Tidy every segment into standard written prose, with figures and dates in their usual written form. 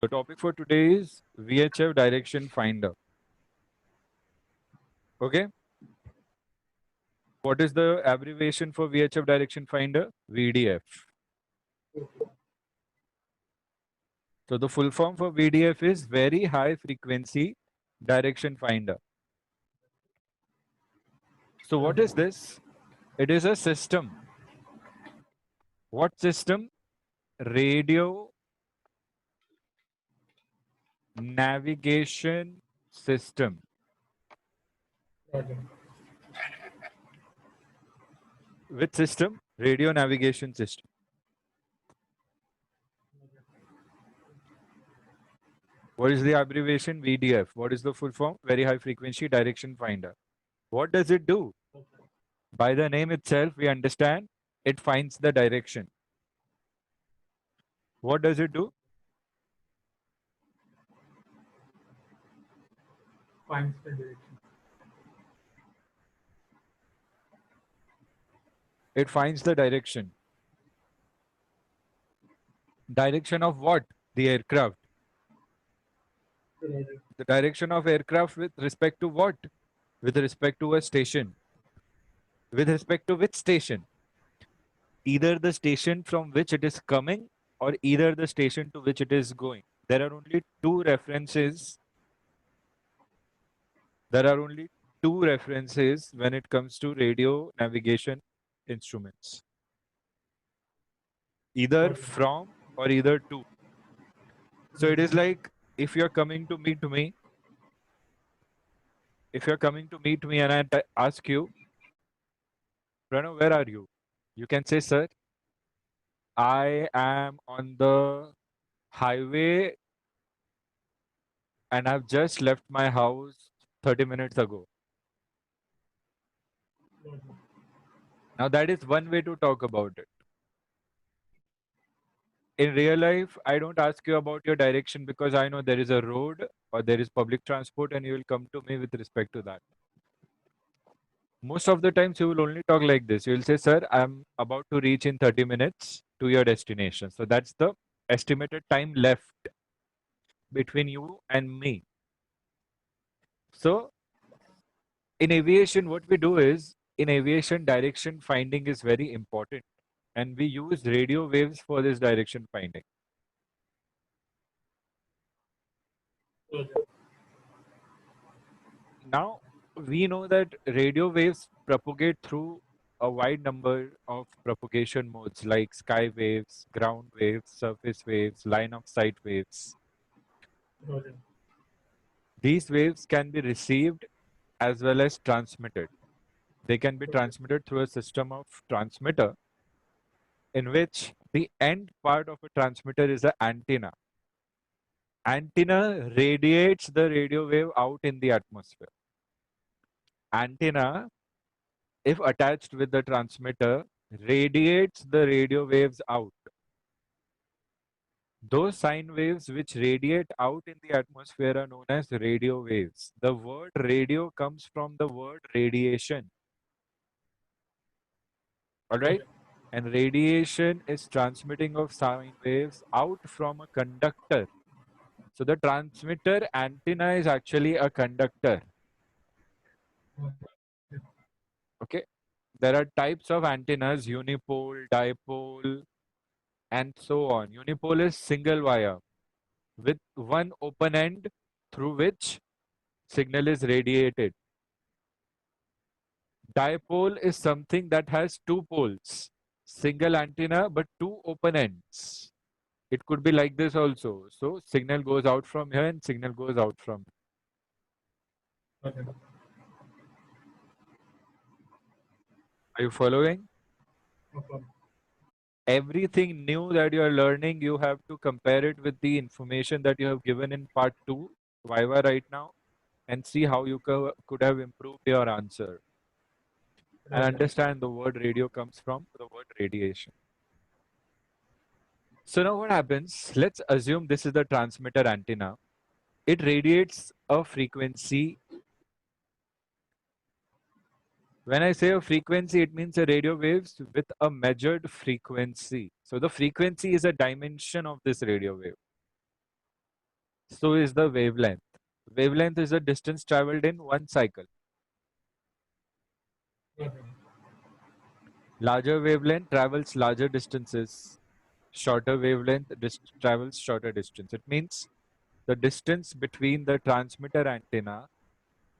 The topic for today is VHF direction finder. Okay. What is the abbreviation for VHF direction finder? VDF. So the full form for VDF is very high frequency direction finder. So what is this? It is a system. What system? Radio navigation system. Which system? Radio navigation system. What is the abbreviation? VDF. What is the full form? Very high frequency direction finder. What does it do? By the name itself, we understand it finds the direction. What does it do? Finds the direction. It finds the direction. Direction of what? The aircraft. The direction of aircraft with respect to what? With respect to a station. With respect to which station? Either the station from which it is coming or either the station to which it is going. There are only two references. There are only two references when it comes to radio navigation instruments. Either from or either to. So it is like if you're coming to meet me, and I ask you, Pranav, where are you? You can say, sir, I am on the highway and I've just left my house 30 minutes ago. Now that is one way to talk about it. In real life, I don't ask you about your direction because I know there is a road or there is public transport and you will come to me with respect to that. Most of the times you will only talk like this. You will say, sir, I'm about to reach in 30 minutes to your destination. So that's the estimated time left between you and me. So in aviation, what we do is, in aviation, direction finding is very important. And we use radio waves for this direction finding. Now, we know that radio waves propagate through a wide number of propagation modes like sky waves, ground waves, surface waves, line of sight waves. These waves can be received as well as transmitted. They can be transmitted through a system of transmitter in which the end part of a transmitter is an antenna. Antenna radiates the radio wave out in the atmosphere. Antenna, if attached with the transmitter, radiates the radio waves out. Those sine waves which radiate out in the atmosphere are known as radio waves. The word radio comes from the word radiation. All right? And radiation is transmitting of sine waves out from a conductor. So the transmitter antenna is actually a conductor. Okay? There are types of antennas, unipole, dipole, and so on. Unipole is single wire with one open end through which signal is radiated. Dipole is something that has two poles, single antenna but two open ends. It could be like this also. So signal goes out from here and signal goes out from here. Are you following? Everything new that you are learning, you have to compare it with the information that you have given in part 2, Viva right now, and see how you could have improved your answer. And understand the word radio comes from the word radiation. So now what happens? Let's assume this is the transmitter antenna. It radiates a frequency. When I say a frequency, it means a radio waves with a measured frequency. So the frequency is a dimension of this radio wave. So is the wavelength. Wavelength is the distance traveled in one cycle. Okay. Larger wavelength travels larger distances. Shorter wavelength travels shorter distance. It means the distance between the transmitter antenna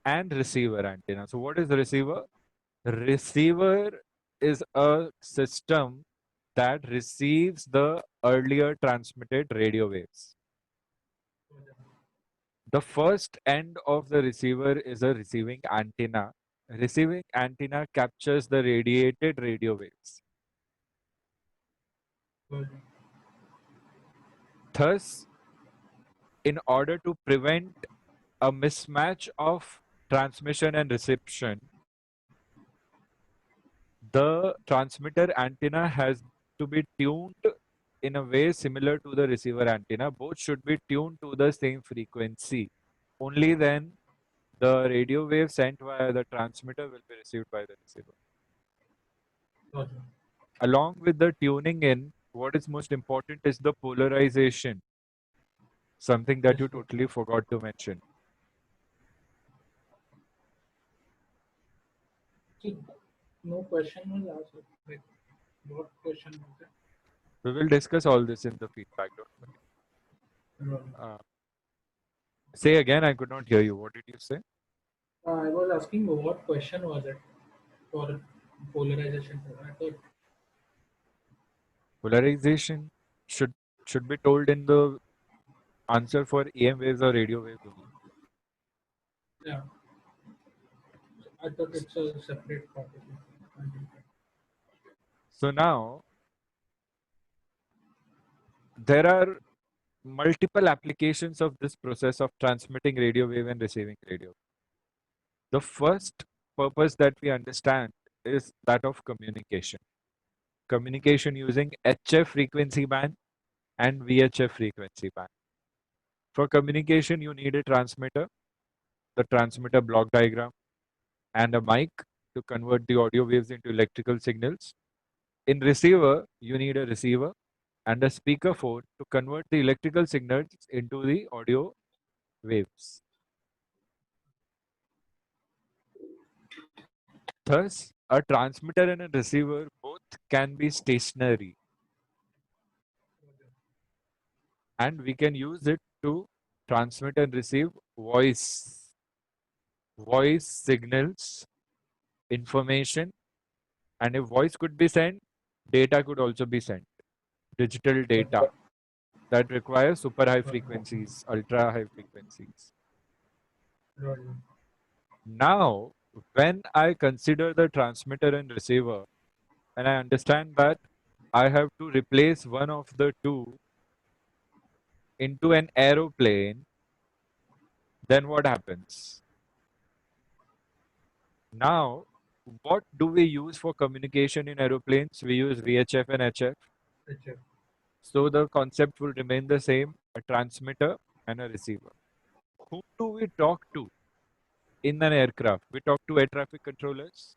and receiver antenna. So what is the receiver? Receiver is a system that receives the earlier transmitted radio waves. The first end of the receiver is a receiving antenna. Receiving antenna captures the radiated radio waves. Okay. Thus, in order to prevent a mismatch of transmission and reception, the transmitter antenna has to be tuned in a way similar to the receiver antenna. Both should be tuned to the same frequency. Only then the radio wave sent via the transmitter will be received by the receiver. Okay. Along with the tuning in, what is most important is the polarization, something that Yes, you sir. totally forgot to mention. See, no question was asked. Like, what question was that? We will discuss all this in the feedback, don't worry. No. Say again, I could not hear you. What did you say? I was asking what question was it for polarization. I thought, Polarization should should be told in the answer for EM waves or radio waves only. yeah, I thought it's a separate topic. I didn't- So now there are multiple applications of this process of transmitting radio wave and receiving radio. The first purpose that we understand is that of communication. Communication using HF frequency band and VHF frequency band. For communication, you need a transmitter, the transmitter block diagram, and a mic to convert the audio waves into electrical signals. In receiver, you need a receiver and a speakerphone to convert the electrical signals into the audio waves. Thus, a transmitter and a receiver both can be stationary, and we can use it to transmit and receive voice signals, information, and if voice could be sent, data could also be sent. Digital data that requires super high frequencies, ultra high frequencies. Right. Now, when I consider the transmitter and receiver, and I understand that I have to replace one of the two into an aeroplane, then what happens? Now, what do we use for communication in aeroplanes? We use VHF and HF. Picture. So the concept will remain the same, a transmitter and a receiver. Whom do we talk to in an aircraft? We talk to air traffic controllers.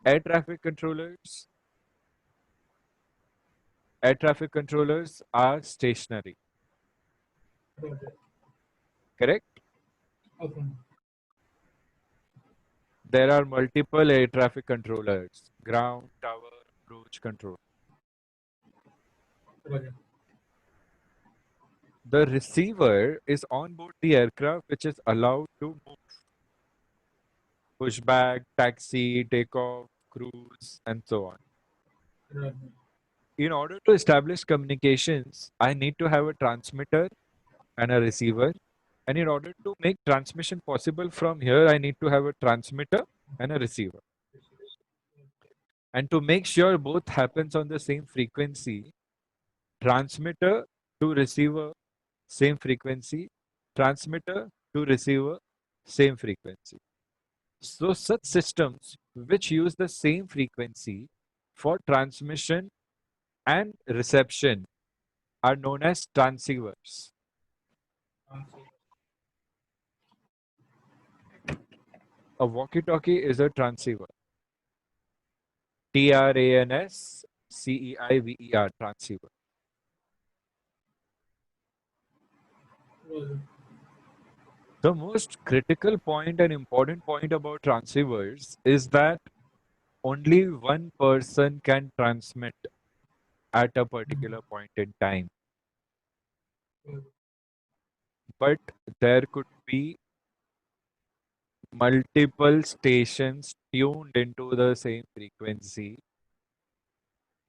Air traffic controllers, air traffic controllers are stationary, Right. correct? Okay. There are multiple air traffic controllers, ground, tower, approach control. Right. The receiver is on board the aircraft, which is allowed to move, pushback, taxi, takeoff, cruise, and so on. Right. In order to establish communications, I need to have a transmitter and a receiver. And in order to make transmission possible from here, I need to have a transmitter and a receiver. And to make sure both happens on the same frequency, transmitter to receiver, same frequency, transmitter to receiver, same frequency. So such systems which use the same frequency for transmission and reception are known as transceivers. Answer. A walkie-talkie is a transceiver. Transceiver. Roger. The most critical point and important point about transceivers is that only one person can transmit at a particular point in time. Roger. But there could be multiple stations tuned into the same frequency,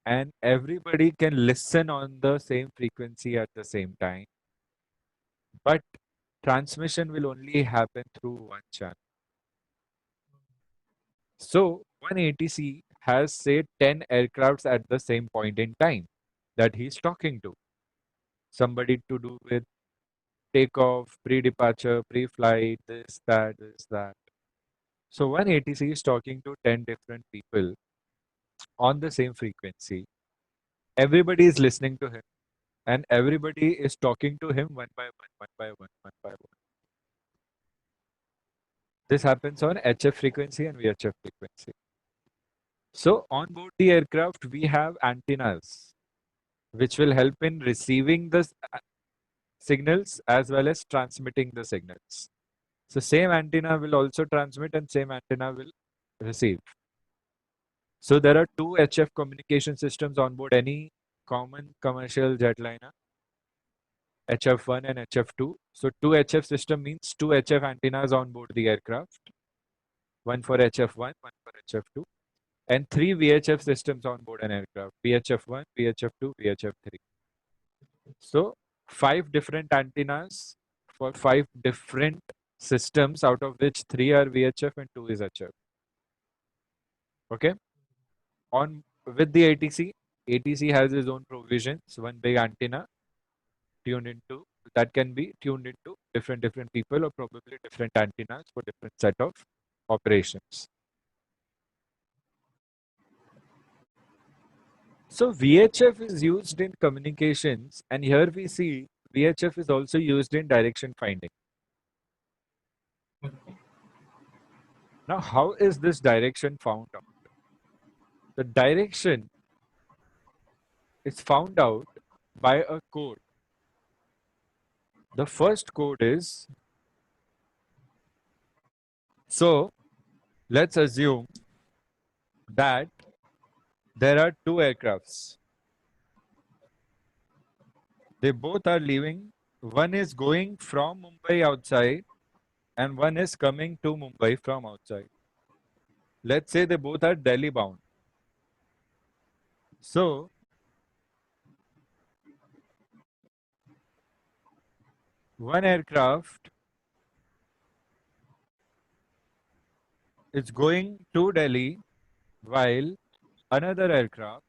and everybody can listen on the same frequency at the same time. But transmission will only happen through one channel. So one ATC has, say, 10 aircrafts at the same point in time that he's talking to. Somebody to do with takeoff, pre-departure, pre-flight, this, that, this, that. So one ATC is talking to 10 different people on the same frequency. Everybody is listening to him, and everybody is talking to him one by one, one by one, one by one. This happens on HF frequency and VHF frequency. So on board the aircraft, we have antennas, which will help in receiving the signals as well as transmitting the signals. So same antenna will also transmit and same antenna will receive. So there are two HF communication systems on board any common commercial jetliner, HF1 and HF2. So two HF system means two HF antennas on board the aircraft, one for HF1, one for HF2, and three VHF systems on board an aircraft, VHF1, VHF2, VHF3. So five different antennas for five different systems, out of which three are VHF and two is HF. Okay. On with the ATC, ATC has its own provisions. One big antenna tuned into that can be tuned into different people or probably different antennas for different set of operations. So VHF is used in communications, and here we see VHF is also used in direction finding. Now, how is this direction found out? The direction is found out by a code. The first code is, so let's assume that there are two aircrafts. They both are leaving. One is going from Mumbai outside and one is coming to Mumbai from outside. Let's say they both are Delhi bound. So one aircraft is going to Delhi while another aircraft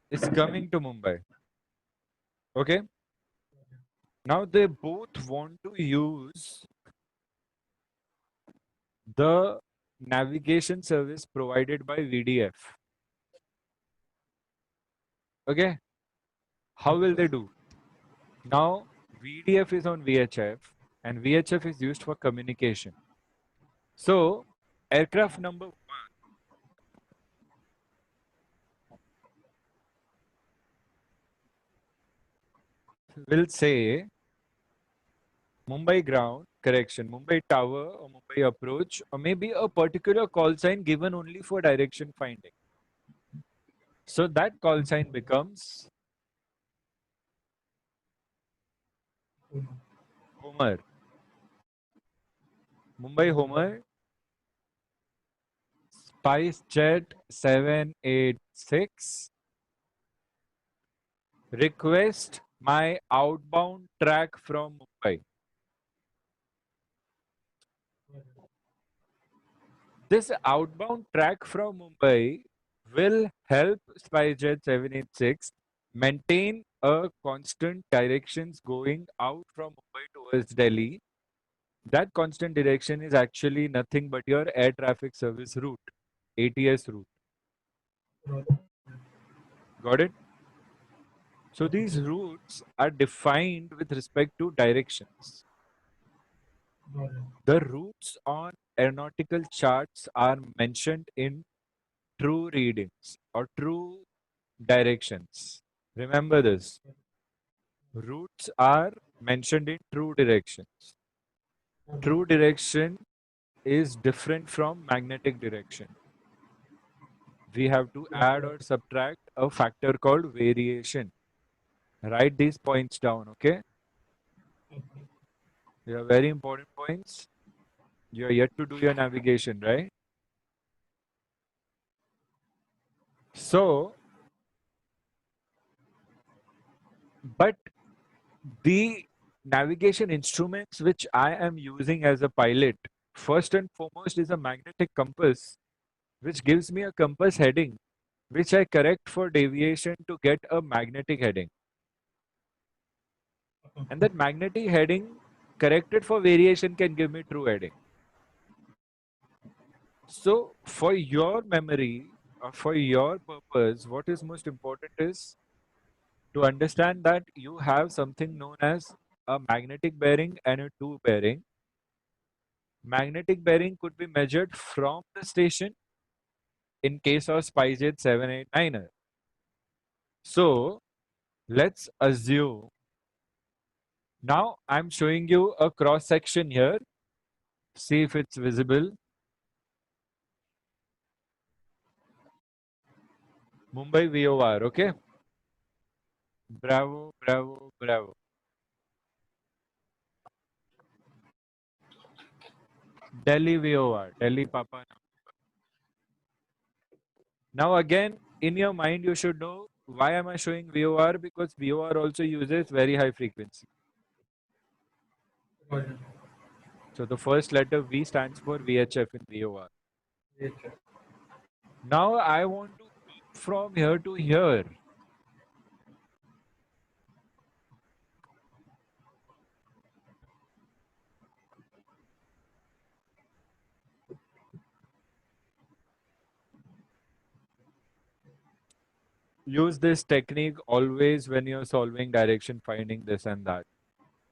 is coming to Mumbai. Okay. Now they both want to use the navigation service provided by VDF. Okay. How will they do? Now VDF is on VHF and VHF is used for communication. So aircraft number 1 will say Mumbai ground, correction, Mumbai tower or Mumbai approach, or maybe a particular call sign given only for direction finding. So that call sign becomes Homer. Mumbai Homer, SpiceJet 786, request my outbound track from Mumbai. This outbound track from Mumbai will help SpiceJet 786 maintain a constant directions going out from Mumbai towards Delhi. That constant direction is actually nothing but your air traffic service route, ATS route. Got it? So these routes are defined with respect to directions. The routes on aeronautical charts are mentioned in true readings or true directions. Remember this. Routes are mentioned in true directions. True direction is different from magnetic direction. We have to add or subtract a factor called variation. Write these points down, okay? They are very important points. You are yet to do your navigation, right? So, but the navigation instruments which I am using as a pilot, first and foremost, is a magnetic compass, which gives me a compass heading, which I correct for deviation to get a magnetic heading. And that magnetic heading corrected for variation can give me true heading. So for your memory or for your purpose, what is most important is to understand that you have something known as a magnetic bearing and a two bearing. Magnetic bearing could be measured from the station in case of SpiceJet 789er. So let's assume now I'm showing you a cross section here. See if it's visible. Mumbai VOR, okay? Bravo, bravo, bravo. Delhi VOR, Delhi Papa. Now again, in your mind, you should know why am I showing VOR? Because VOR also uses very high frequency. So the first letter V stands for VHF in VOR. Now I want to go from here to here. Use this technique always when you're solving direction finding this and that.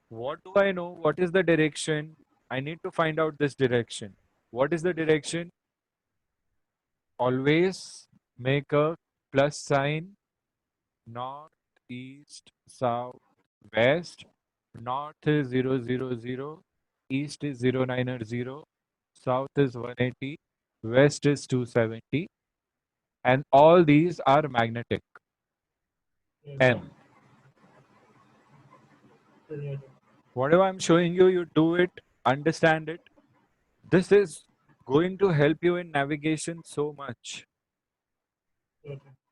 What do I know? What is the direction? I need to find out this direction. What is the direction? Always make a plus sign, north, east, south, west. North is 000, east is 0900, south is 180, west is 270, and all these are magnetic. M. Whatever I'm showing you, you do it, understand it. This is going to help you in navigation so much.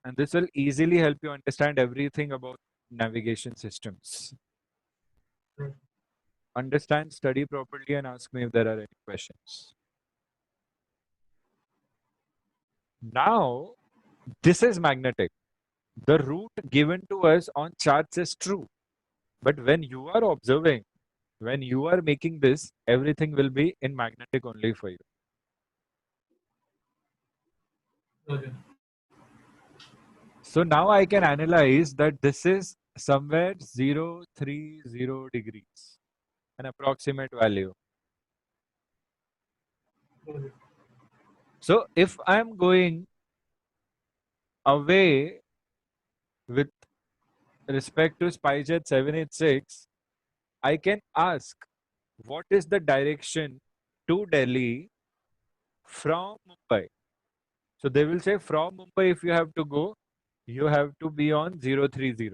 And this will easily help you understand everything about navigation systems. Understand, study properly, and ask me if there are any questions. Now, this is magnetic. The route given to us on charts is true. But when you are observing, when you are making this, everything will be in magnetic only for you. So now I can analyze that this is somewhere 030 degrees, an approximate value. So if I'm going away with respect to SpiceJet 786, I can ask what is the direction to Delhi from Mumbai. So they will say from Mumbai, if you have to go, you have to be on 030.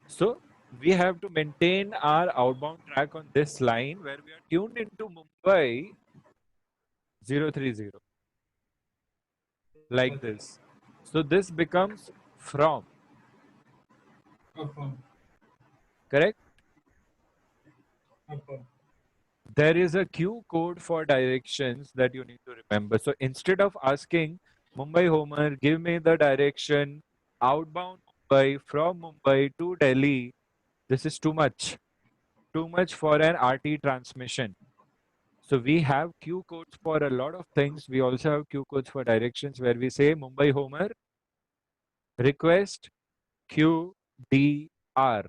So we have to maintain our outbound track on this line where we are tuned into Mumbai 030 like this. So this becomes from, correct? There is a Q code for directions that you need to remember. So instead of asking Mumbai Homer, give me the direction outbound Mumbai from Mumbai to Delhi, this is too much. Too much for an RT transmission. So we have Q codes for a lot of things. We also have Q codes for directions where we say Mumbai Homer, request QDR.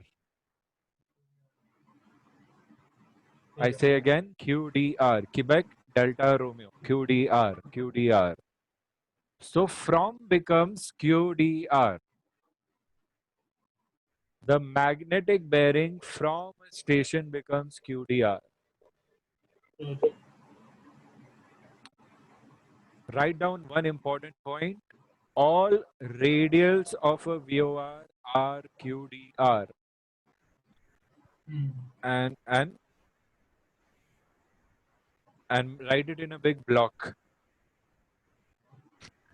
I say again, QDR, Quebec Delta Romeo, QDR, QDR. So from becomes QDR. The magnetic bearing from a station becomes QDR. Roger. Write down one important point. All radials of a VOR are QDR. Hmm. And write it in a big block.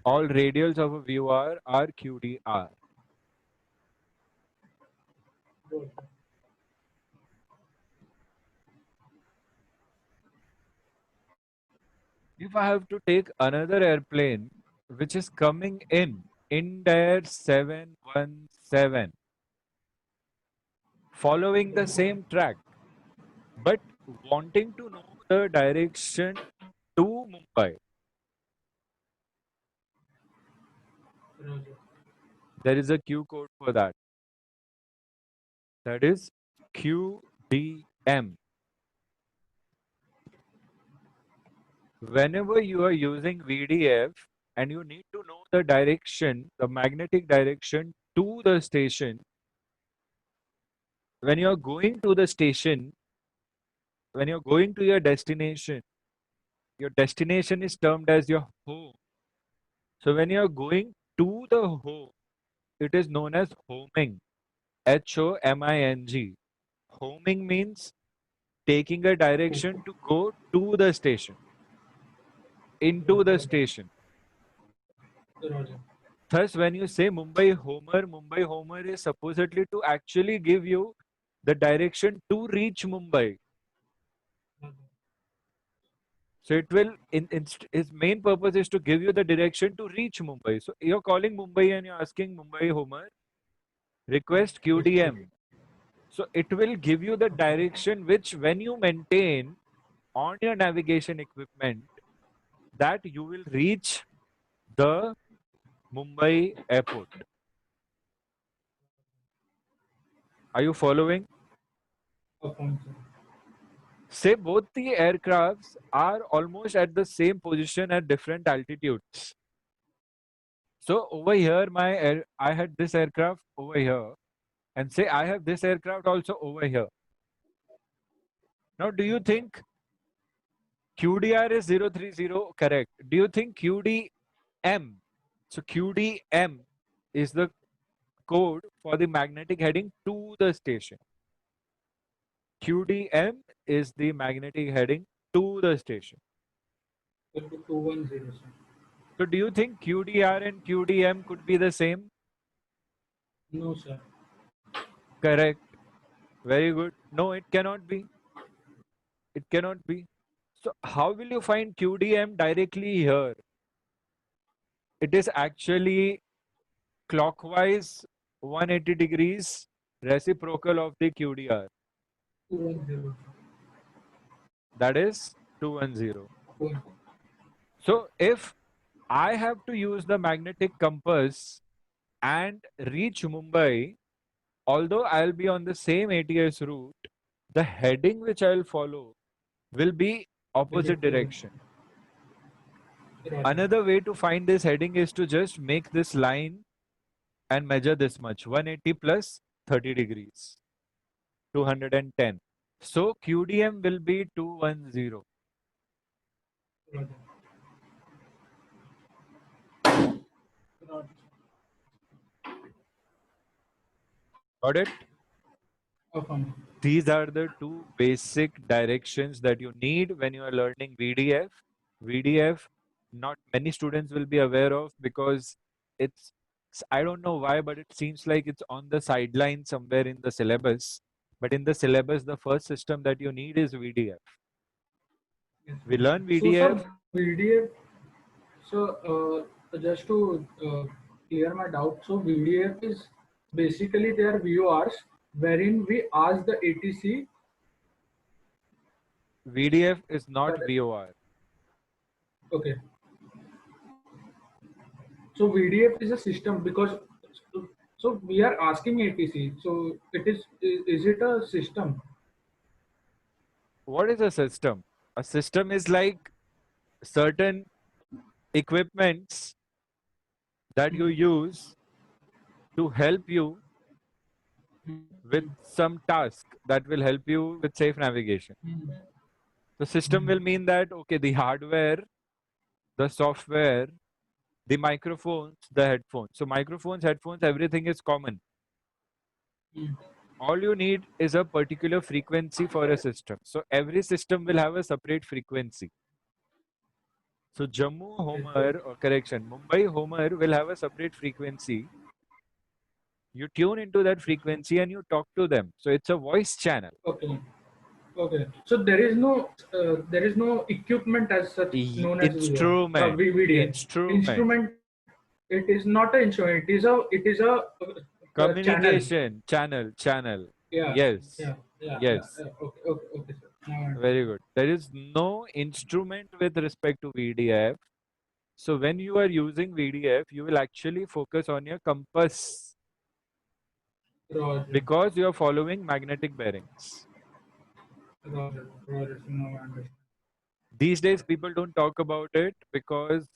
All radials of a VOR are QDR. Roger. If I have to take another airplane which is coming in Indair 717, following the same track, but wanting to know the direction to Mumbai, Roger. there is a Q code for that. That is QDM. Whenever you are using VDF and you need to know the direction, the magnetic direction to the station, when you're going to the station, when you're going to your destination is termed as your home. So when you're going to the home, it is known as homing. HOMING. Homing means taking a direction to go to the station, into the Roger. station. Roger. Thus, when you say Mumbai Homer is supposedly to actually give you the direction to reach Mumbai. Roger. So it will, its main purpose is to give you the direction to reach Mumbai. So you're calling Mumbai and you're asking Mumbai Homer, request QDM. So it will give you the direction which when you maintain on your navigation equipment, that you will reach the Mumbai airport. Are you following? Upon, sir. Say both the aircrafts are almost at the same position at different altitudes. So over here, I had this aircraft over here, and say I have this aircraft also over here. Now, do you think QDR is 030 correct? Do you think QDM? So QDM is the code for the magnetic heading to the station. QDM is the magnetic heading to the station. Will be 210, sir. So do you think QDR and QDM could be the same? No, sir. Correct. Very good. No, it cannot be. It cannot be. So how will you find QDM directly here? It is actually clockwise 180 degrees reciprocal of the QDR. 210. That is 210. One. So if I have to use the magnetic compass and reach Mumbai, although I'll be on the same ATS route, the heading which I'll follow will be Will be opposite 210. direction. Roger. Another way to find this heading is to just make this line and measure this much, 180 plus 30 degrees, 210. So QDM will be 210. Roger. Roger. Got it? Upon. These are the two basic directions that you need when you are learning VDF. VDF, not many students will be aware of because it's, I don't know why, but it seems like it's on the sideline somewhere in the syllabus. But in the syllabus, the first system that you need is VDF. Yes, We sir. learn So, VDF. sir, VDF. So, just to clear my doubt, so VDF is basically their VORs wherein we ask the ATC VDF is not that VOR. okay. So VDF is a system because so we are asking ATC. So is it a system? What is a system? A system is like certain equipments that you use to help you with some task that will help you with safe navigation. The system will mean that, okay, the hardware, the software, the microphones, the headphones. So microphones, headphones, everything is common. All you need is a particular frequency for a system. So every system will have a separate frequency. So Jammu Homer, or correction, Mumbai Homer will have a separate frequency. You tune into that frequency and you talk to them. So it's a voice channel. Okay. Okay. So there is no equipment as such known as Instrument. VDF. Instrument. Instrument. It is not an instrument. It is a Communication channel. Yeah. Yes. Yeah. Yeah. Yes. Yeah. Okay. Okay. Okay. Sir. Now I understand. Very good. There is no instrument with respect to VDF. So when you are using VDF, you will actually focus on your compass Roger. because you are following magnetic bearings. Roger. Roger. Now I understand. These days, people don't talk about it because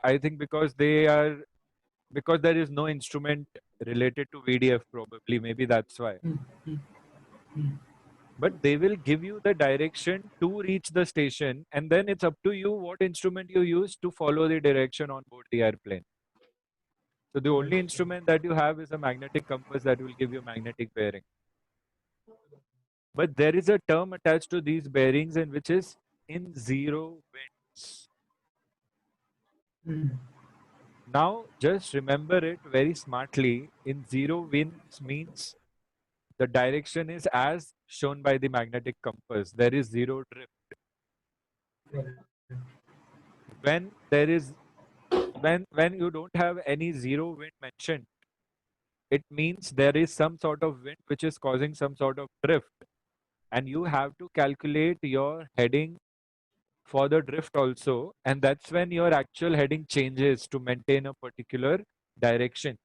I think because there is no instrument related to VDF, probably. Maybe that's why. But they will give you the direction to reach the station, and then it's up to you what instrument you use to follow the direction on board the airplane. So the only instrument that you have is a magnetic compass that will give you magnetic bearing. But there is a term attached to these bearings in which is in zero winds. Now just remember it very smartly. In zero winds means the direction is as shown by the magnetic compass. There is zero drift. When there is when you don't have any zero wind mentioned, it means there is some sort of wind which is causing some sort of drift, and you have to calculate your heading for the drift also, and that's when your actual heading changes to maintain a particular direction.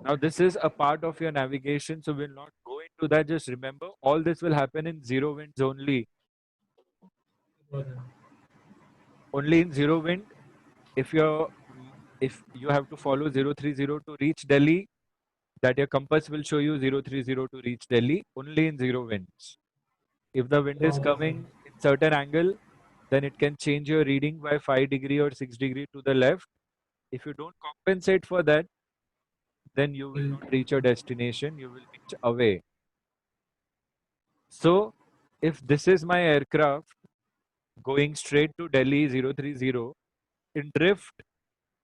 Now this is a part of your navigation, so we'll not go into that. Just remember, all this will happen in zero winds only. Only in zero wind. If you have to follow 030 to reach Delhi, that your compass will show you 030 to reach Delhi only in zero winds. If the wind is coming in certain angle, then it can change your reading by 5 degree or 6 degree to the left. If you don't compensate for that, then you will not reach your destination, you will reach away. So if this is my aircraft going straight to Delhi 030, in drift,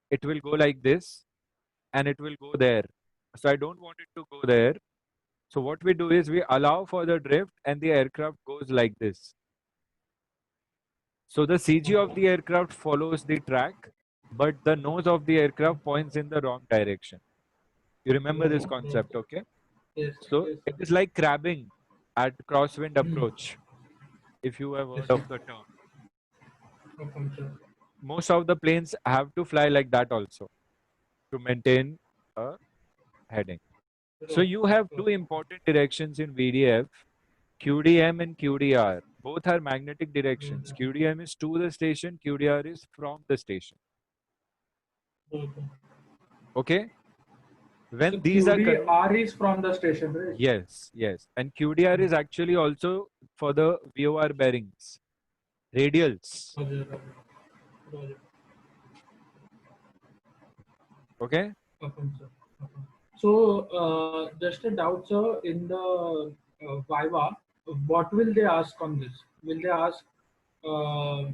it will go like this and it will go there. So I don't want it to go there. So what we do is we allow for the drift and the aircraft goes like this. So the CG of the aircraft follows the track, but the nose of the aircraft points in the wrong direction. You remember this concept, okay? Yes. So Yes. it is like crabbing at crosswind approach, if you have heard of the term. Okay, sir. Most of the planes have to fly like that also to maintain a heading. So you have two important directions in VDF, QDM and QDR. Both are magnetic directions. QDM is to the station, QDR is from the station. Okay? When So these are QDR is from the station, right? yes, yes. And QDR is actually also for the VOR bearings, radials. Roger. Okay? Okay, sir. Okay. So, just a doubt, sir. In the Viva, what will they ask on this? Will they ask, uh,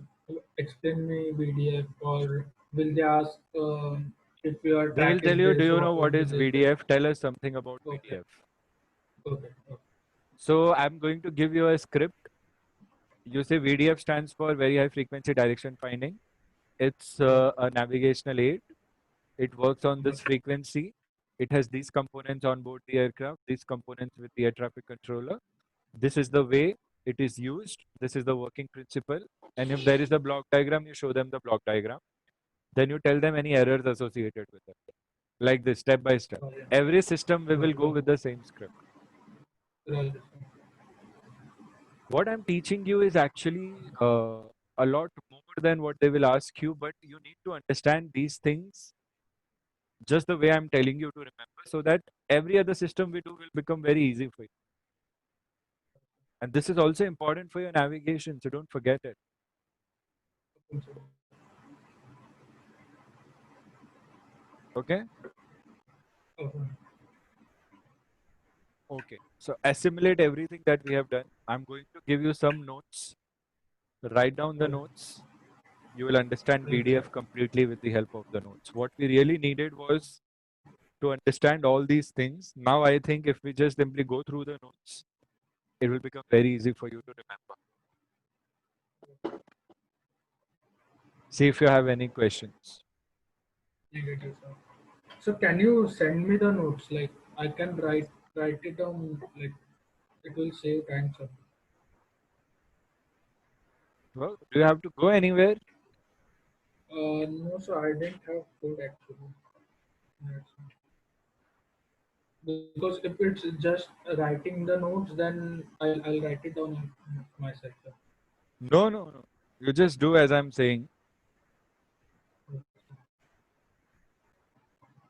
explain me VDF, or will they ask if your They will track is tell you, do this, you know what what would be is this? VDF? Tell us something about Okay. VDF. Okay. So I'm going to give you a script. You say VDF stands for very high frequency direction finding. It's a navigational aid. It works on this frequency. It has these components on board the aircraft, these components with the air traffic controller. This is the way it is used. This is the working principle. And if there is a block diagram, you show them the block diagram. Then you tell them any errors associated with it. Like this, step by step. Every system we will go with the same script. What I'm teaching you is actually a lot more more than what they will ask you, but you need to understand these things just the way I'm telling you to remember, so that every other system we do will become very easy for you. And this is also important for your navigation, so don't forget it. Okay? Okay. Okay. So assimilate everything that we have done. I'm going to give you some notes. Write down the notes. You will understand Right, sir. VDF completely with the help of the notes. What we really needed was to understand all these things. Now I think if we just simply go through the notes, it will become very easy for you to remember. See if you have any questions. Negative, sir. So can you send me the notes? Like I can write it down. Like it will save time, sir. Well, do you have to go anywhere? No, sir. I didn't have food actually. That's because if it's just writing the notes, then I'll write it down myself, sir. No, no, no. You just do as I'm saying.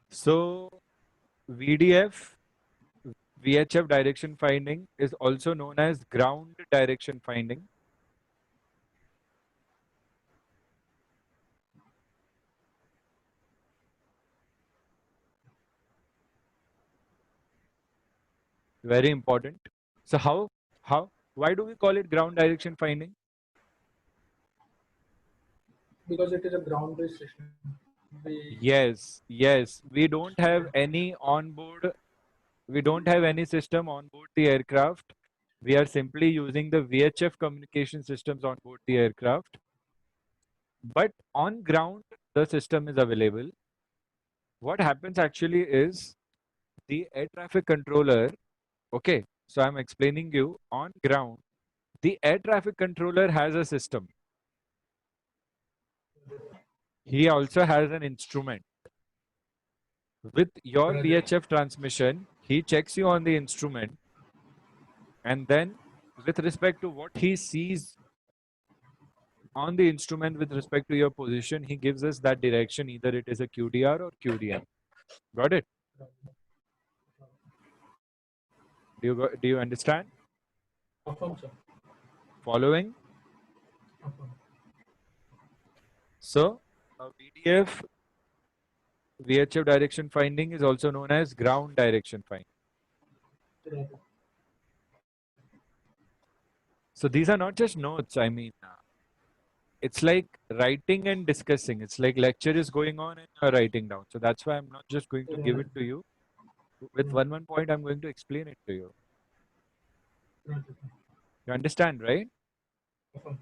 So VDF, VHF direction finding is also known as ground direction finding. Very important. So why do we call it ground direction finding? Because it is a ground-based system. We Yes, yes. We don't have any system on board the aircraft. We are simply using the VHF communication systems on board the aircraft. But on ground, the system is available. What happens actually is the air traffic controller, okay, so I'm explaining you on ground, the air traffic controller has a system. He also has an instrument. With your VHF transmission, he checks you on the instrument, and then with respect to what he sees on the instrument with respect to your position, he gives us that direction, either it is a QDR or QDM. Got it? Do you understand? Affirm, sir. Following? Affirm. So, a VHF direction finding is also known as ground direction finding. Right. So these are not just notes. I mean, it's like writing and discussing. It's like lecture is going on and you're writing down. So that's why I'm not just going to give Right. it to you. With one point, I'm going to explain it to you. Right. You understand, right? Affirm.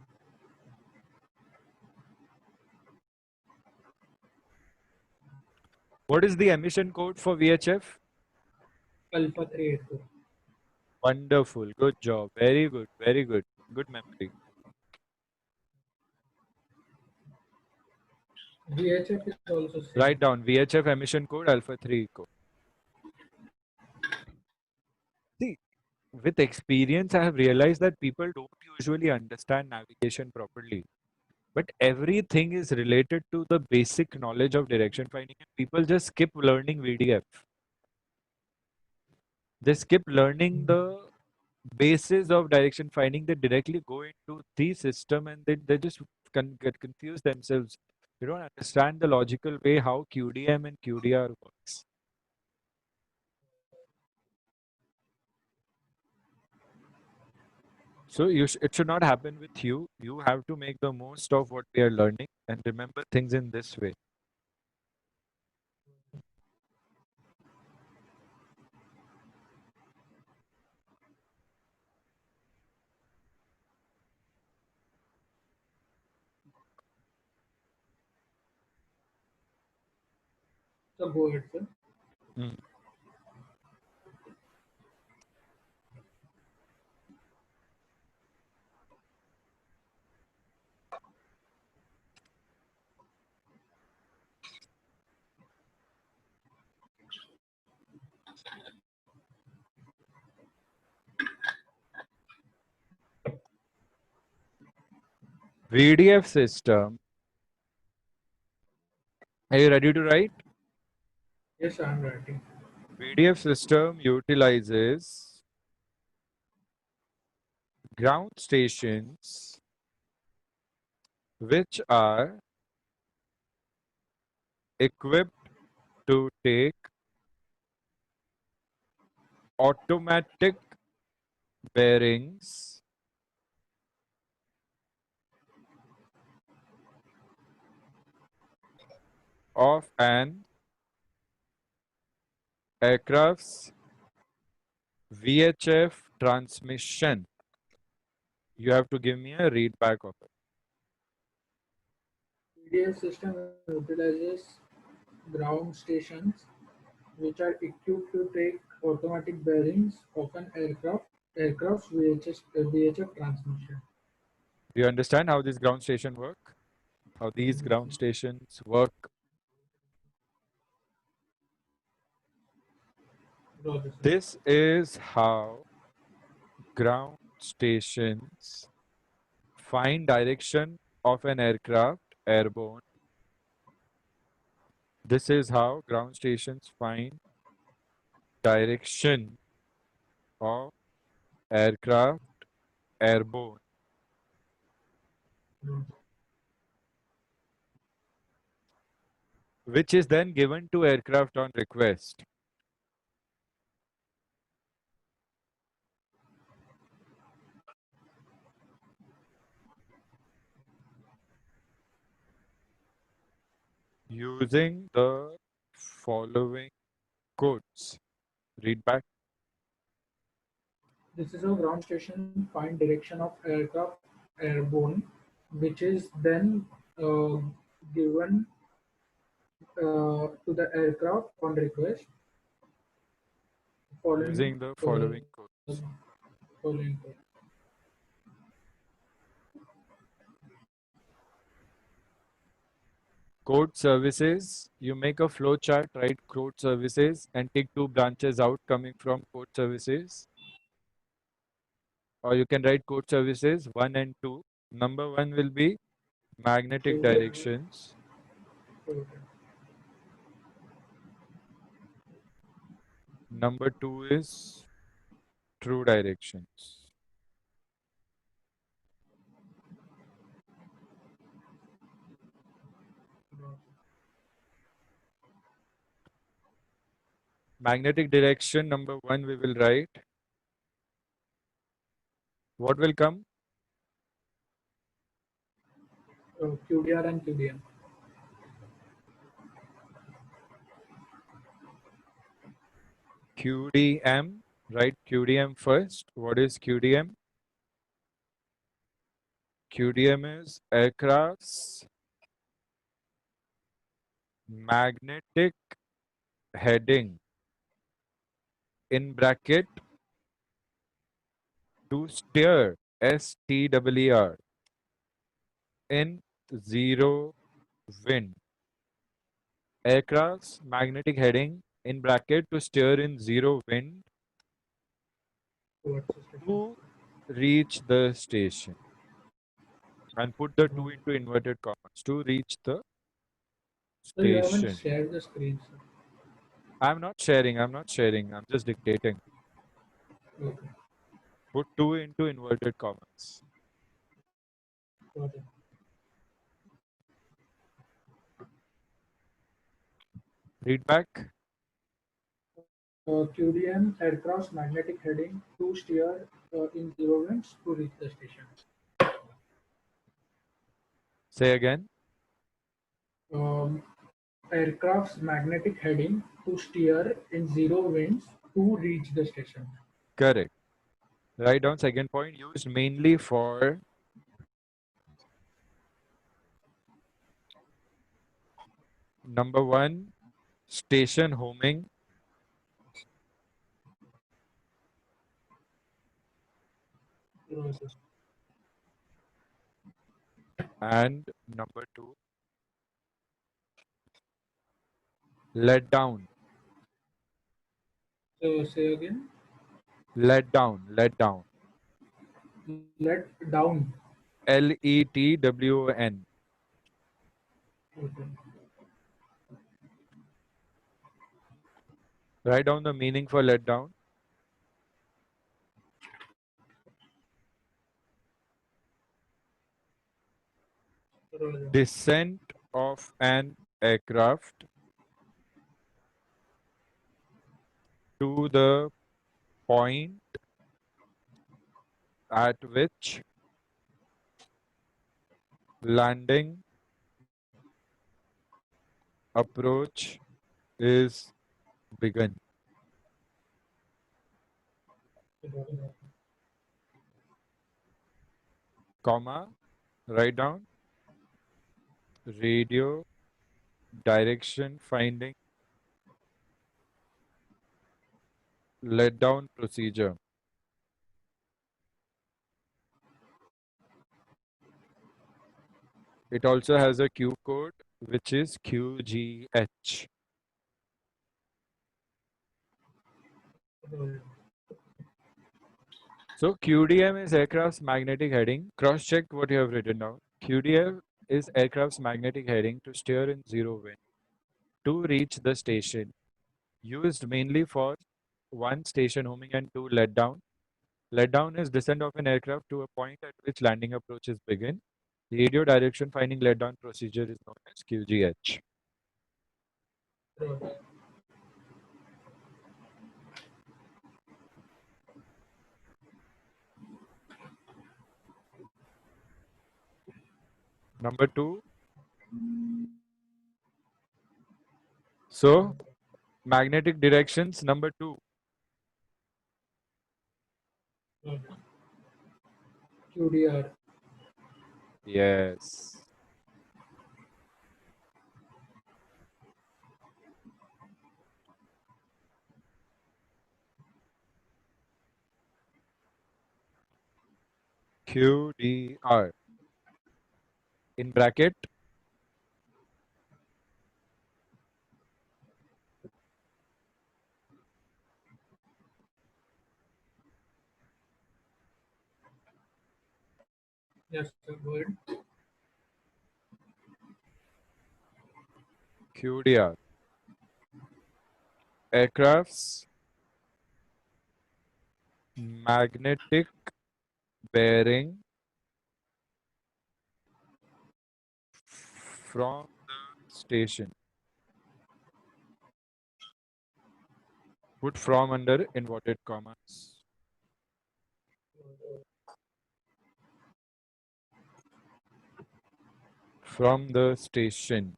What is the emission code for VHF? Alpha 384. Wonderful. Good job. Very good. Very good. Good memory. VHF is also Write same. down VHF emission code alpha 3 eco. See, with experience, I have realized that people don't usually understand navigation properly. But everything is related to the basic knowledge of direction finding, and people just skip learning VDF. They skip learning the basis of direction finding. They directly go into the system and they just get confused themselves. They don't understand the logical way how QDM and QDR works. So it should not happen with you. You have to make the most of what we are learning and remember things in this way. So go ahead, sir. Mm. VDF system. Are you ready to write? Yes, I'm writing. VDF system utilizes ground stations which are equipped to take automatic bearings of an aircraft's VHF transmission. You have to give me a read back of it. PDS system utilizes ground stations which are equipped to take automatic bearings of an aircraft's VHF transmission. Do you understand how this ground station work? How these Yes, ground stations work? Roger, sir. This is how ground stations find direction of an aircraft airborne. This is how ground stations find direction of aircraft airborne, Roger. which is then given to aircraft on request. Using the following codes. Read back. This is how ground station find direction of aircraft airborne, which is then uh, given to the aircraft on request. Following Using the uh, following codes. following. Code services, you make a flow chart, write code services and take two branches out coming from code services. Or you can write code services 1 and 2. Number 1 will be magnetic directions. Number 2 is true directions. Magnetic direction number 1 we will write. What will come? QDR and QDM. QDM. Write QDM first. What is QDM? QDM is aircraft's magnetic heading in bracket to steer STWR in zero wind. Aircraft's magnetic heading in bracket to steer in zero wind Towards the station. to reach the station. And put the 2 into inverted commas to reach the So you haven't station. shared the screen, sir. I'm not sharing, I'm just dictating. Okay. Put 2 into inverted commas. Got it. Read back. QDM aircraft's magnetic heading to steer in zero winds to reach the station. Say again. Um, Aircraft's magnetic heading to steer in zero winds to reach the station. Correct. Write down second point used mainly for number 1, station homing. Roger. And number 2, let down. So say again. Let down. Let down. LETWON. Okay. Write down the meaning for let down. Roger. Descent of an aircraft to the point at which landing approach is begun. Roger. Comma, write down radio direction finding let down procedure. It also has a Q code which is QGH. Roger. So QDM is aircraft's magnetic heading. Cross check what you have written down. QDM is aircraft's magnetic heading to steer in zero wind to reach the station. Used mainly for one, station homing, and two, let down. Let down is descent of an aircraft to a point at which landing approaches begin. Radio direction finding let down procedure is known as QGH. Roger. Number two. So magnetic directions number two. Roger. QDR. Yes. QDR. In bracket, Yes, sir. Go ahead. QDR. Aircraft's magnetic bearing from the station. Put from under inverted commas. From the station.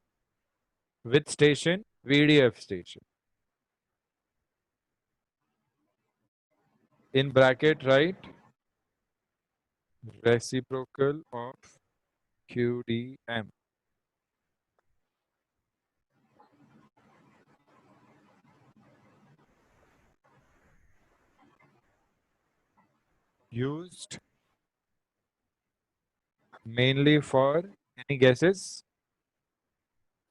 Which station? VDF station. In bracket, write reciprocal of QDM. Used mainly for any guesses?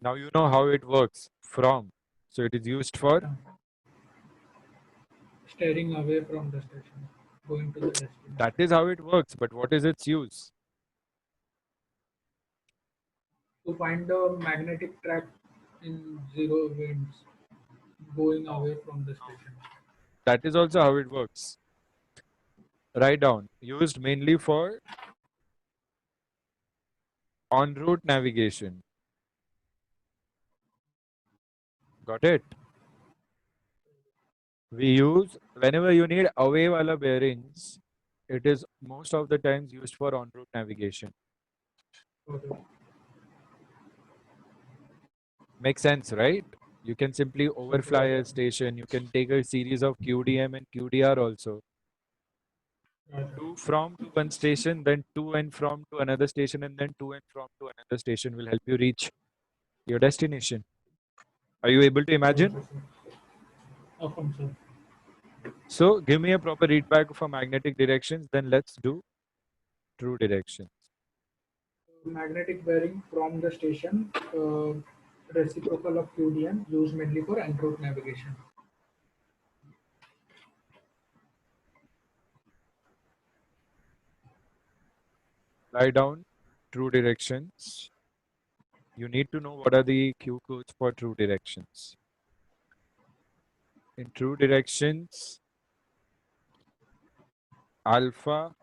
Now you know how it works. From. So it is used for Steering away from the station, going to the destination. that is how it works, but what is its use? To find the magnetic track in zero winds, going away from the station. That is also how it works. Write down. Used mainly for en route navigation. Got it? We use whenever you need away wala bearings, it is most of the times used for en route navigation. Okay. Makes sense, right? You can simply overfly a station. You can take a series of QDM and QDR also. Gotcha. To from to one station, then to and from to another station, and then to and from to another station will help you reach your destination. Are you able to imagine? Gotcha, sir. Awesome, sir. So give me a proper read back for magnetic directions, then let's do true directions. Magnetic bearing from the station, reciprocal of QDM, used mainly for en route navigation. Write down true directions. You need to know what are the cue codes for true directions. In true directions, alpha,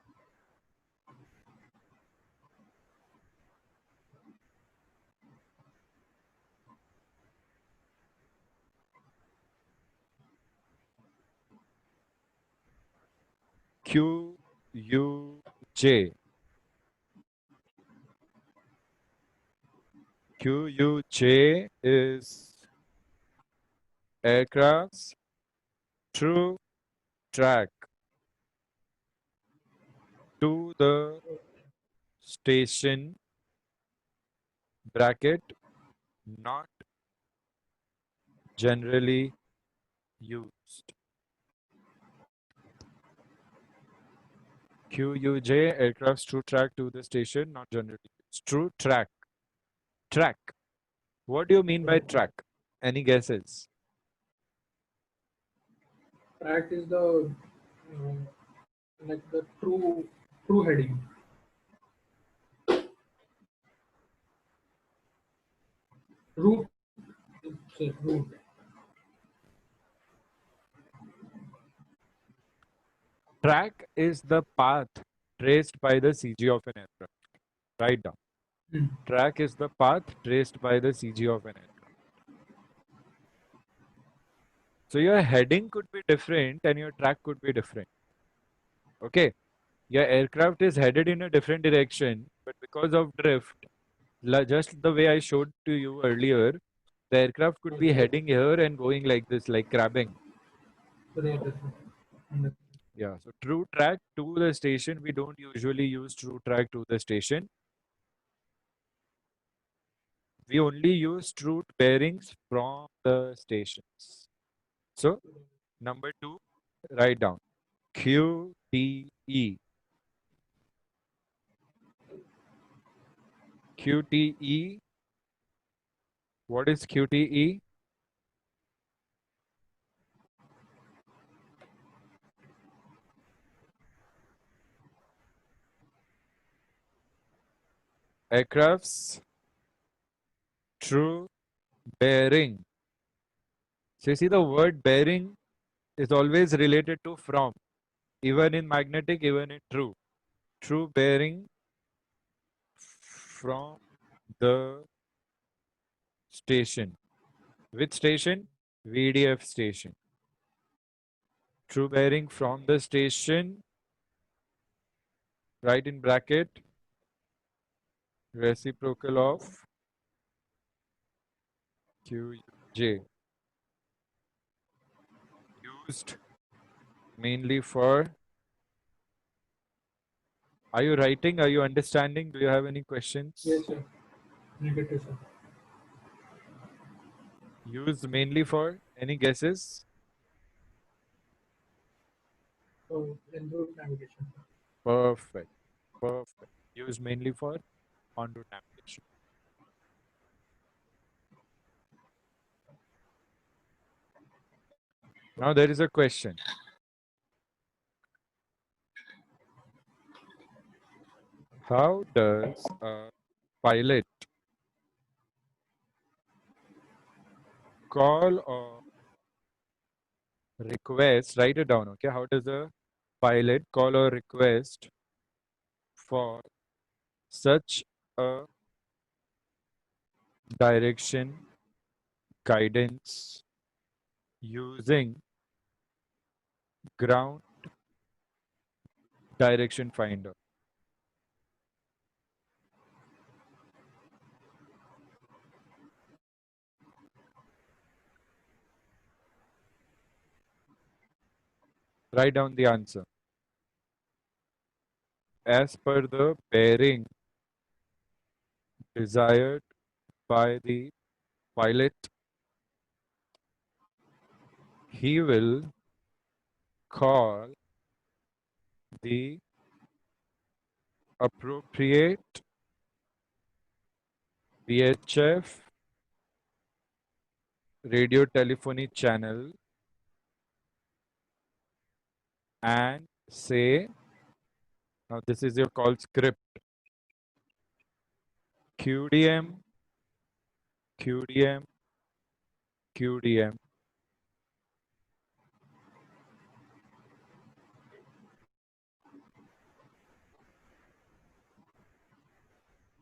Q, U, J. Q, U, J is aircraft's true track to the station bracket not generally used. QUJ aircraft's true track to the station not generally used. True track. Track. What do you mean by track? Any guesses? Track is the uh, like the true heading. Route. It's a route. Track is the path traced by the CG of an aircraft. Write down. Hmm. Track is the path traced by the CG of an aircraft. So your heading could be different and your track could be different. Okay. Your aircraft is headed in a different direction, but because of drift, just the way I showed to you earlier, the aircraft could be Okay. heading here and going like this, like crabbing. Right. Understood. Yeah. So true track to the station, we don't usually use true track to the station. We only use true bearings from the stations. So number two, write down QTE. QTE. What is QTE? Aircraft's true bearing. So you see the word bearing is always related to from, even in magnetic, even in true. True bearing from the station. Which station? VDF station. True bearing from the station, right in bracket, reciprocal of QJ. Used mainly for. Are you writing? Are you understanding? Do you have any questions? Yes, sir. Negative, sir. Used mainly for. Any guesses? So, en route navigation. Perfect. Perfect. Used mainly for en route navigation. Now there is a question. How does a pilot call or request? Write it down, okay? How does a pilot call or request for such a direction guidance using ground direction finder? Write down the answer. As per the bearing desired by the pilot, he will call the appropriate VHF radio telephony channel and say, now this is your call script. QDM, QDM, QDM.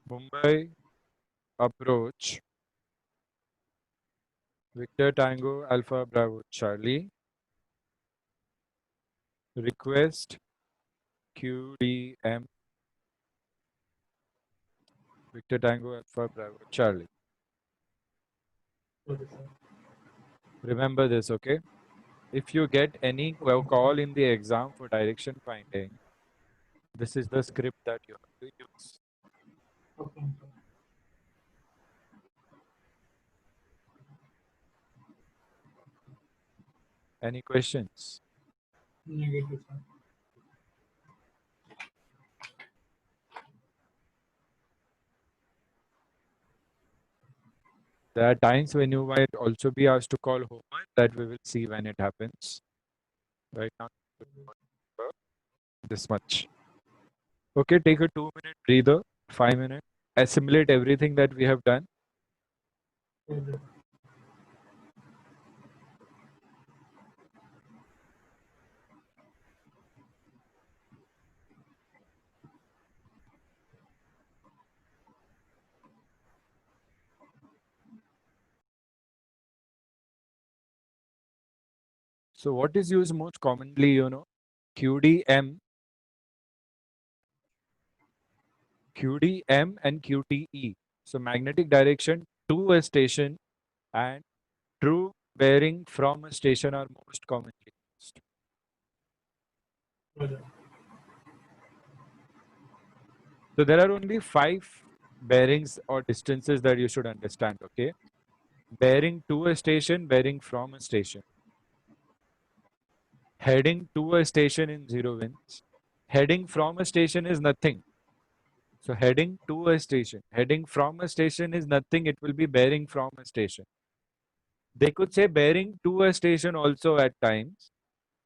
Mumbai approach. Victor Tango Alpha Bravo Charlie. Request QDM. Victor Tango Alpha Bravo Charlie. Okay, sir. Remember this, okay? If you get any call in the exam for direction finding, this is the script that you have to use. Okay, sir. Any questions? Negative, sir. There are times when you might also be asked to call homework that we will see when it happens. Right now, this much. Okay, take a 2-minute breather, 5 minutes, assimilate everything that we have done. Okay. So what is used most commonly, QDM, QDM and QTE. So magnetic direction to a station and true bearing from a station are most commonly used. Okay. So there are only 5 bearings or distances that you should understand, okay? Bearing to a station, bearing from a station. Heading to a station in 0 winds. Heading from a station is nothing. So heading to a station. Heading from a station is nothing. It will be bearing from a station. They could say bearing to a station also at times.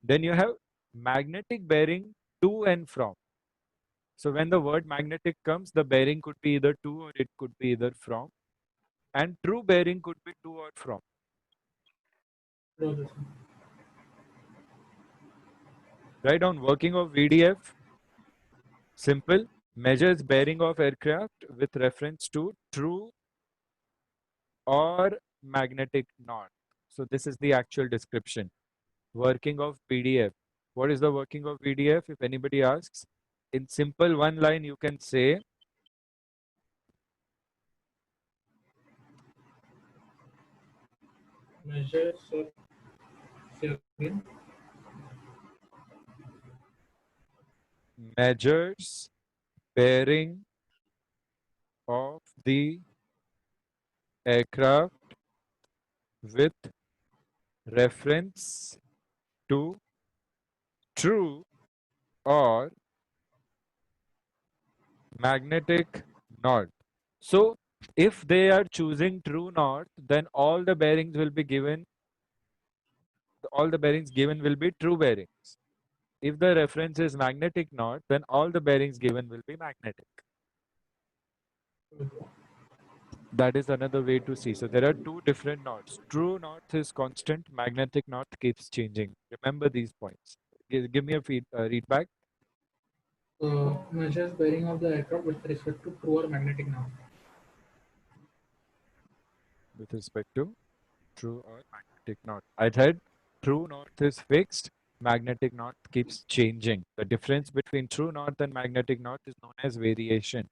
Then you have magnetic bearing to and from. So when the word magnetic comes, the bearing could be either to or it could be either from. And true bearing could be to or from. Okay, sir. Write down working of VDF. Simple. Measures bearing of aircraft with reference to true or magnetic north. So this is the actual description. Working of PDF. What is the working of PDF? If anybody asks, in simple one line, you can say Measures of again. measures bearing of the aircraft with reference to true or magnetic north. So if they are choosing true north, then all the bearings will be given, all the bearings given will be true bearings. If the reference is magnetic north, then all the bearings given will be magnetic. Okay. That is another way to see. So there are two different norths. True north is constant, magnetic north keeps changing. Remember these points. Give me a read back Measures bearing of the aircraft with respect to true or magnetic north. with respect to true or magnetic north. I said true north is fixed, magnetic north keeps changing. The difference between true north and magnetic north is known as variation.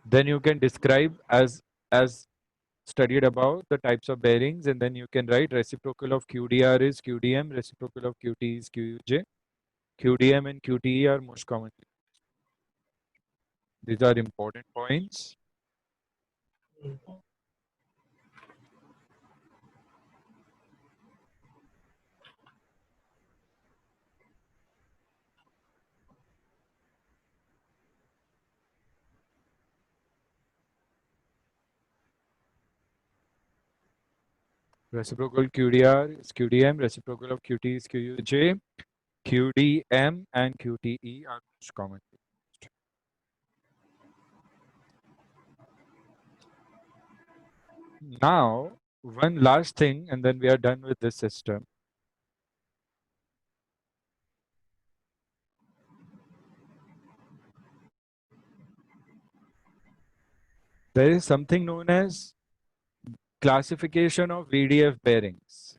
Then you can describe as studied above the types of bearings, and then you can write reciprocal of QDR is QDM, reciprocal of QT is QJ. QDM and QTE are most commonly. These are important points. Okay. Reciprocal QDR is QDM, reciprocal of QT is QJ. QDM and QTE are most common. Now, one last thing, and then we are done with this system. There is something known as classification of VDF bearings.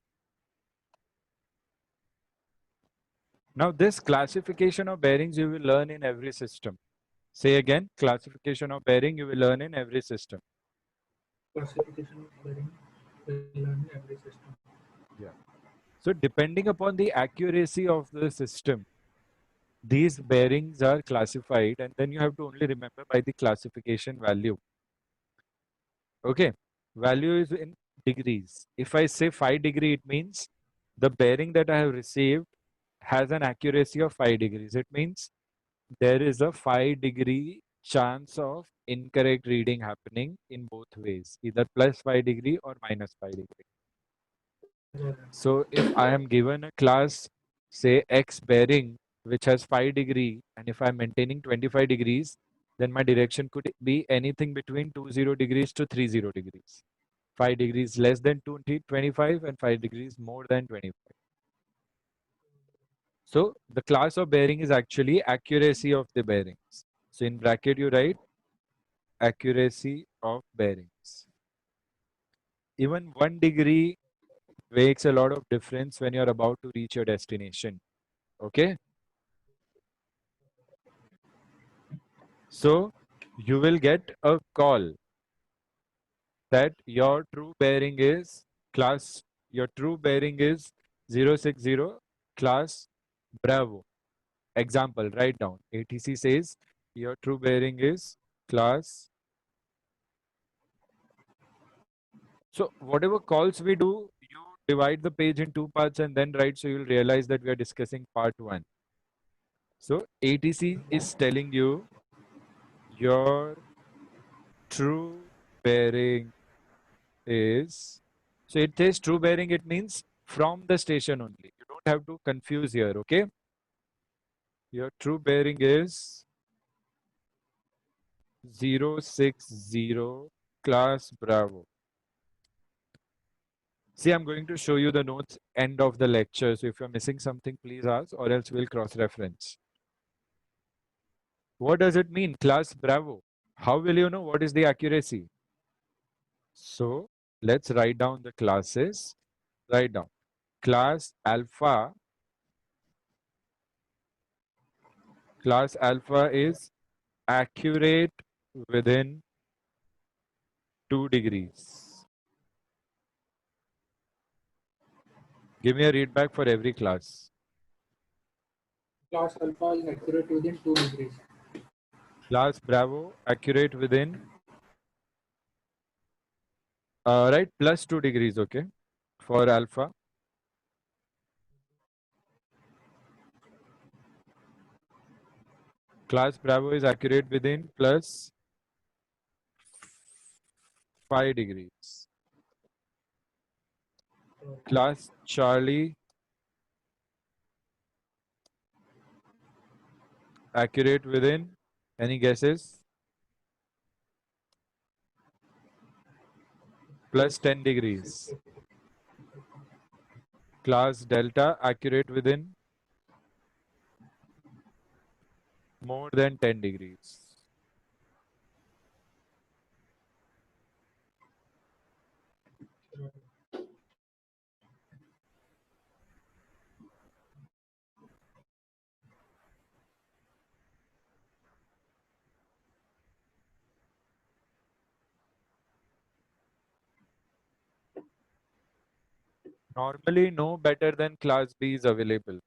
Now, this classification of bearings you will learn in every system. Say again, classification of bearing you will learn in every system. Classification of bearing will learn in every system. Yeah. So depending upon the accuracy of the system, these bearings are classified, and then you have to only remember by the classification value. Okay, value is in degrees. If I say 5 degree, it means the bearing that I have received has an accuracy of 5 degrees. It means there is a 5-degree chance of incorrect reading happening in both ways, either plus 5 degree or minus 5 degree. So if I am given a class, say X bearing, which has 5 degree, and if I'm maintaining 25 degrees, then my direction could be anything between 20 degrees to 30 degrees. 5 degrees less than 25 and 5 degrees more than 25. So the class of bearing is actually accuracy of the bearings. So in bracket you write accuracy of bearings. Even 1 degree makes a lot of difference when you're about to reach your destination. Okay. So you will get a call that your true bearing is your true bearing is 060 class Bravo. Example, write down. ATC says your true bearing is class. So whatever calls we do, you divide the page in two parts and then write, so you'll realize that we are discussing part one. So ATC is telling you your true bearing is, so it says true bearing, it means from the station only. You don't have to confuse here, okay? Your true bearing is 060 class Bravo. See, I'm going to show you the notes end of the lecture. So if you're missing something, please ask, or else we'll cross-reference. What does it mean, class Bravo? How will you know what is the accuracy? So let's write down the classes. Write down. Class Alpha. Class Alpha is accurate within 2 degrees. Give me a readback for every class. Class alpha is accurate within 2 degrees. Class Bravo, accurate within, right, plus 2 degrees, okay, for Alpha. Class Bravo is accurate within plus 5 degrees. Class Charlie, accurate within, any guesses? Plus 10 degrees. Class Delta, accurate within more than 10 degrees. Normally, no better than Class B is available.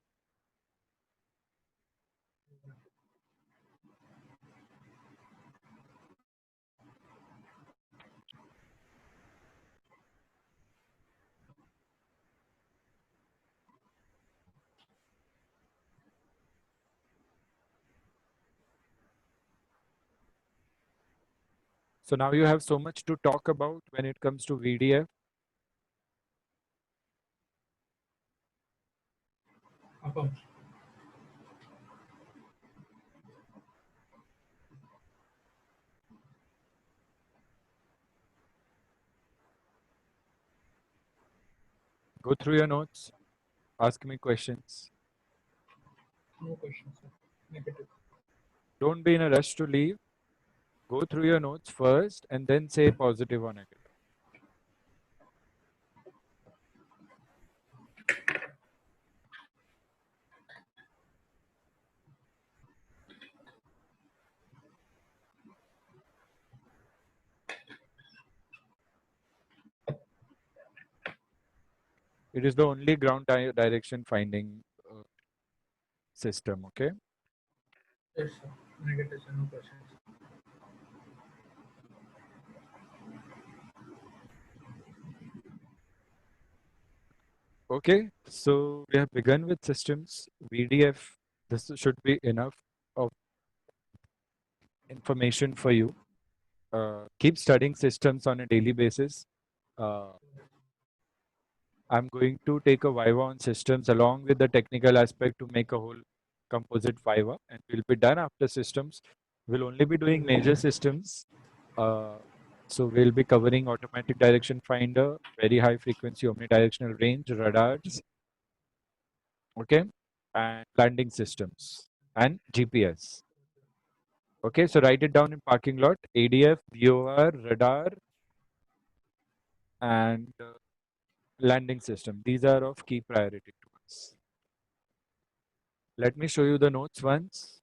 So now you have so much to talk about when it comes to VDF. Upon. Go through your notes. Ask me questions. No questions, sir. Negative. Don't be in a rush to leave. Go through your notes first and then say positive or negative. It is the only ground direction finding system, okay? Yes, sir. Negative, sir. No questions. Okay, so we have begun with systems. VDF, this should be enough of information for you. Keep studying systems on a daily basis. Uh, I'm going to take a Viva on systems along with the technical aspect to make a whole composite Viva, and we'll be done after systems. We'll only be doing major systems. Uh, so we'll be covering automatic direction finder, very high frequency omnidirectional range, radars, okay, and landing systems and GPS. Okay, so write it down in parking lot, ADF, BOR, radar, and landing system. These are of key priority to us. Let me show you the notes once.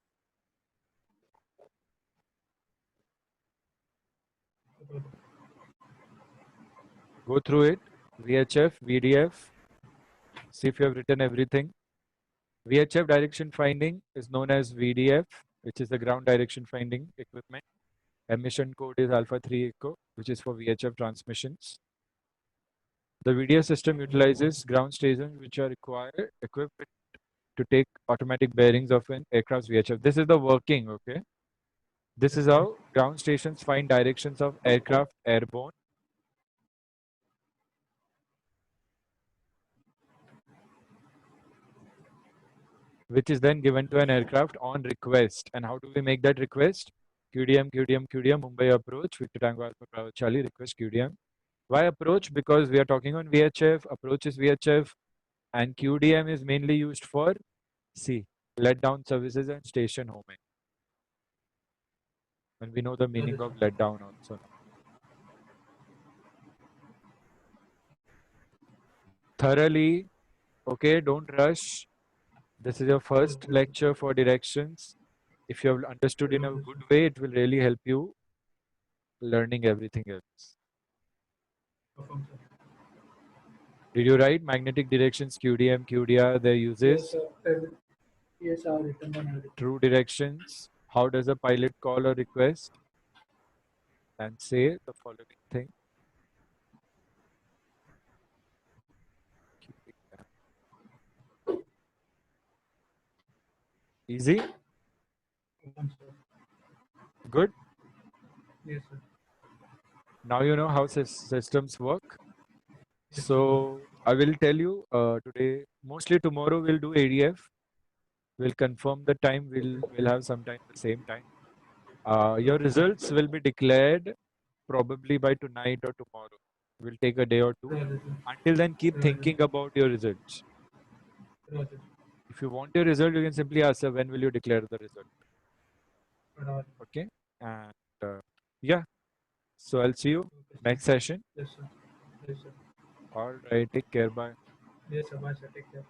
Go through it. VHF, VDF. See if you have written everything. VHF direction finding is known as VDF, which is the ground direction finding equipment. Emission code is Alpha 3 Echo, which is for VHF transmissions. The VDF system utilizes ground stations which are equipped to take automatic bearings of an aircraft's VHF. This is the working, okay? This is how ground stations find directions of aircraft airborne. Which is then given to an aircraft on request. And how do we make that request? QDM, QDM, QDM, Mumbai approach, Victor Tango Alpha Bravo Charlie, request QDM. Why approach? Because we are talking on VHF, approach is VHF, and QDM is mainly used for C, let down services and station homing. And we know the meaning of let down also. Thoroughly, okay, don't rush. This is your first lecture for directions. If you have understood in a good way, it will really help you learning everything else. Did you write magnetic directions, QDM, QDR, their uses? Yes, sir. Yes, I have written down everything. True directions. How does a pilot call or request? And say the following thing. Easy? Good? Yes, sir. Now you know how systems work. Yes, So I will tell you today, mostly tomorrow we'll do ADF. We'll confirm the time. We'll have some time the same time. Your results will be declared probably by tonight or tomorrow. We'll take a day or two. Roger, Until then, keep Roger. thinking about your results. Roger. If you want your result, you can simply ask, "Sir, when will you declare the result?" Roger. Okay. And yeah, so I'll see you next session. Yes, sir. Yes, sir. All right. Take care. Bye. Yes, sir. Bye, sir. Take care.